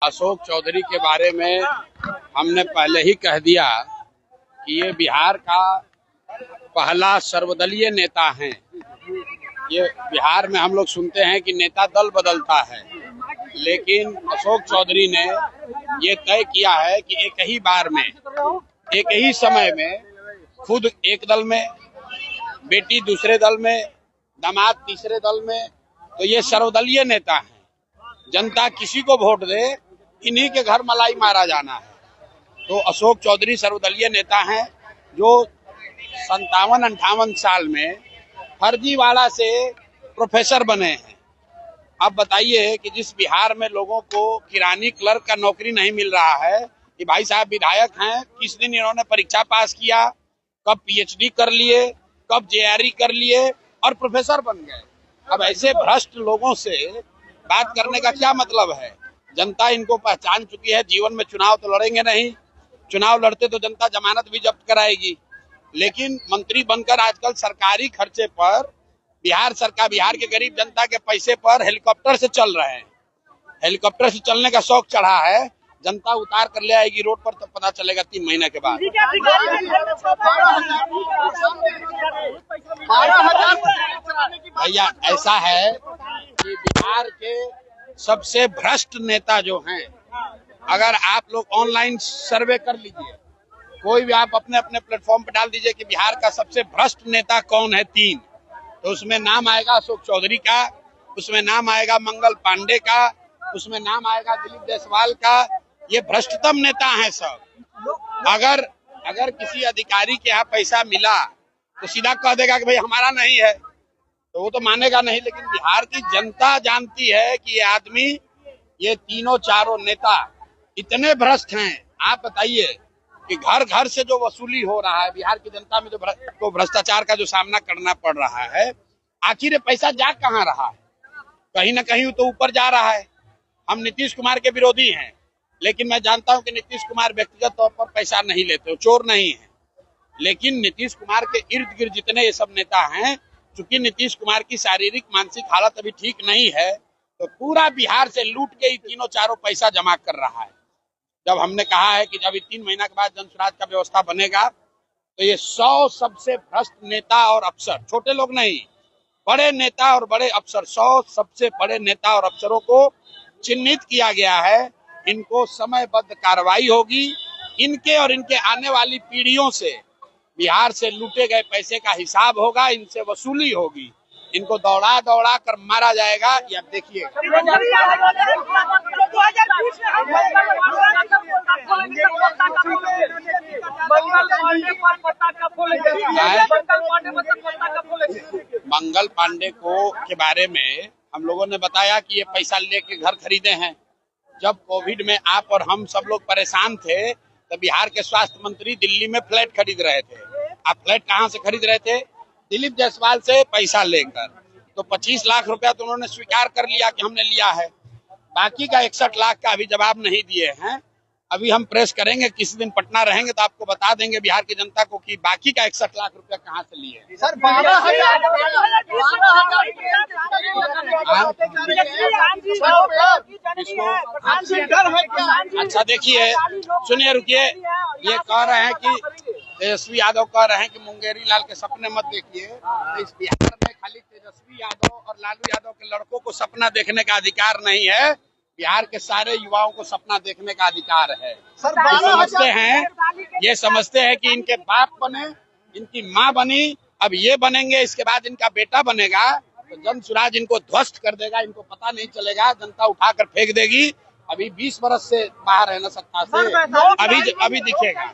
अशोक चौधरी के बारे में हमने पहले ही कह दिया कि ये बिहार का पहला सर्वदलीय नेता है। ये बिहार में हम लोग सुनते हैं कि नेता दल बदलता है, लेकिन अशोक चौधरी ने ये तय किया है कि एक ही बार में, एक ही समय में खुद एक दल में, बेटी दूसरे दल में, दामाद तीसरे दल में, तो ये सर्वदलीय नेता है। जनता किसी को वोट दे, इन्हीं के घर मलाई मारा जाना है। तो अशोक चौधरी सर्वदलीय नेता हैं जो 57-58 साल में फर्जीवाड़ा से प्रोफेसर बने हैं। अब बताइए कि जिस बिहार में लोगों को किरानी क्लर्क का नौकरी नहीं मिल रहा है, कि भाई साहब विधायक हैं, किस दिन इन्होंने परीक्षा पास किया, कब पीएचडी कर लिए, कब जेआरई कर लिए और प्रोफेसर बन गए। अब ऐसे भ्रष्ट लोगों से बात करने का क्या मतलब है? जनता इनको पहचान चुकी है। जीवन में चुनाव तो लड़ेंगे नहीं, चुनाव लड़ते तो जनता जमानत भी जब्त कराएगी। लेकिन मंत्री बनकर आजकल सरकारी खर्चे पर बिहार सरकार, बिहार के गरीब जनता के पैसे पर हेलीकॉप्टर से चल रहे हैं। हेलीकॉप्टर से चलने का शौक चढ़ा है, जनता उतार कर ले आएगी रोड पर, तो पता चलेगा 3 महीने के बाद। भैया ऐसा है कि बिहार के सबसे भ्रष्ट नेता जो हैं, अगर आप लोग ऑनलाइन सर्वे कर लीजिए, कोई भी आप अपने अपने प्लेटफॉर्म पे डाल दीजिए कि बिहार का सबसे भ्रष्ट नेता कौन है 3, तो उसमें नाम आएगा अशोक चौधरी का, उसमें नाम आएगा मंगल पांडे का, उसमें नाम आएगा दिलीप जायसवाल का। ये भ्रष्टतम नेता हैं सब। अगर किसी अधिकारी के यहाँ पैसा मिला तो सीधा कह देगा कि भाई हमारा नहीं है, तो वो तो मानेगा नहीं। लेकिन बिहार की जनता जानती है कि ये आदमी, ये तीनों चारों नेता इतने भ्रष्ट हैं। आप बताइए कि घर घर से जो वसूली हो रहा है, बिहार की जनता में जो भ्रष्टाचार का जो सामना करना पड़ रहा है, आखिर पैसा जा कहाँ रहा है? कहीं ना कहीं तो ऊपर जा रहा है। हम नीतीश कुमार के विरोधी हैं, लेकिन मैं जानता हूं कि नीतीश कुमार व्यक्तिगत तौर पर पैसा नहीं लेते, चोर नहीं है। लेकिन नीतीश कुमार के इर्द गिर्द जितने ये सब नेता हैं, चूंकि नीतीश कुमार की शारीरिक मानसिक हालत अभी ठीक नहीं है, तो पूरा बिहार से लूट के ही तीनों चारों पैसा जमा कर रहा है। जब हमने कहा है कि जब 3 महीना के बाद जनसुराज का व्यवस्था बनेगा, तो ये 100 सबसे भ्रष्ट नेता और अफसर, छोटे लोग नहीं, बड़े नेता और बड़े अफसर, 100 सबसे बड़े नेता और अफसरों को चिन्हित किया गया है। इनको समयबद्ध कार्रवाई होगी। इनके और इनके आने वाली पीढ़ियों से बिहार से लूटे गए पैसे का हिसाब होगा, इनसे वसूली होगी। इनको दौड़ा दौड़ा कर मारा जाएगा। ये आप देखिए, मंगल पांडे को के बारे में हम लोगों ने बताया कि ये पैसा लेके घर खरीदे हैं। जब कोविड में आप और हम सब लोग परेशान थे, तो बिहार के स्वास्थ्य मंत्री दिल्ली में फ्लैट खरीद रहे थे। आप फ्लैट कहाँ से खरीद रहे थे? दिलीप जायसवाल से पैसा लेकर। तो 25 लाख रुपया तो उन्होंने स्वीकार कर लिया कि हमने लिया है। बाकी का 61 लाख का अभी जवाब नहीं दिए हैं। अभी हम प्रेस करेंगे, किसी दिन पटना रहेंगे तो आपको बता देंगे बिहार की जनता को कि बाकी का 61 लाख रुपया कहाँ से लिए। सर 12,000 अच्छा देखिए, सुनिए, रुकिए। ये कह रहे हैं कि तेजस्वी यादव कह रहे हैं कि मुंगेरी लाल के सपने मत देखिए। तो इस बिहार में खाली तेजस्वी यादव और लालू यादव के लड़कों को सपना देखने का अधिकार नहीं है, बिहार के सारे युवाओं को सपना देखने का अधिकार है। ये समझते हैं कि इनके बाप बने, इनकी माँ बनी, अब ये बनेंगे, इसके बाद इनका बेटा बनेगा, तो जनसुराज इनको ध्वस्त कर देगा। इनको पता नहीं चलेगा, जनता उठाकर फेंक देगी। अभी 20 बरस से बाहर है ना सत्ता से, अभी दिखेगा।